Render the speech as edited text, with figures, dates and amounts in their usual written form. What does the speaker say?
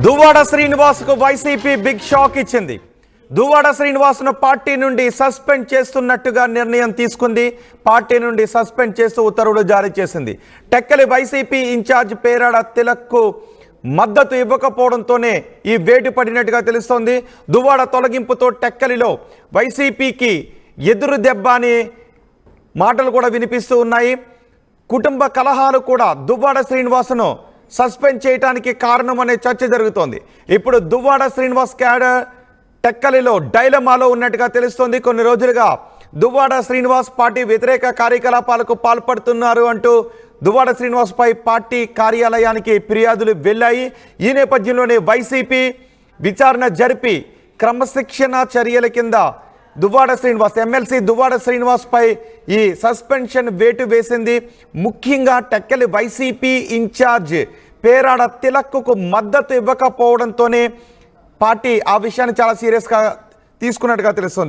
Duvvada శ్రీనివాస్కు YCP big shock ఇచ్చింది. Duvvada శ్రీనివాస్ను party నుండి suspend చేస్తున్నట్టుగా నిర్ణయం తీసుకుంది. పార్టీ నుండి సస్పెండ్ చేస్తూ ఉత్తర్వులు జారీ చేసింది. టెక్కలి వైసీపీ ఇన్ఛార్జ్ పేరాడ తిలక్కు మద్దతు ఇవ్వకపోవడంతోనే ఈ వేటు పడినట్టుగా తెలుస్తోంది. దువ్వాడ తొలగింపుతో టెక్కలిలో వైసీపీకి ఎదురు దెబ్బ అనే మాటలు కూడా వినిపిస్తూ ఉన్నాయి. కుటుంబ కలహాలు కూడా దువ్వాడ శ్రీనివాస్ను సస్పెండ్ చేయడానికి కారణం అనే చర్చ జరుగుతోంది. ఇప్పుడు దువ్వాడ శ్రీనివాస్ క్యాడర్ టెక్కలిలో డైలమాలో ఉన్నట్టుగా తెలుస్తోంది. కొన్ని రోజులుగా దువ్వాడ శ్రీనివాస్ పార్టీ వ్యతిరేక కార్యకలాపాలకు పాల్పడుతున్నారు అంటూ దువ్వాడ శ్రీనివాస్ పై పార్టీ కార్యాలయానికి ఫిర్యాదులు వెళ్ళాయి. ఈ నేపథ్యంలోనే వైసీపీ విచారణ జరిపి క్రమశిక్షణ చర్యల కింద దువ్వాడ శ్రీనివాస్ ఎమ్మెల్సీ దువ్వాడ శ్రీనివాస్ పై ఈ సస్పెన్షన్ వేటు వేసింది. ముఖ్యంగా టెక్కలి వైసీపీ ఇన్ఛార్జ్ పేరాడ తిలక్కు మద్దతు ఇవ్వకపోవడంతోనే పార్టీ ఆ విషయాన్ని చాలా సీరియస్గా తీసుకున్నట్టుగా తెలుస్తుంది.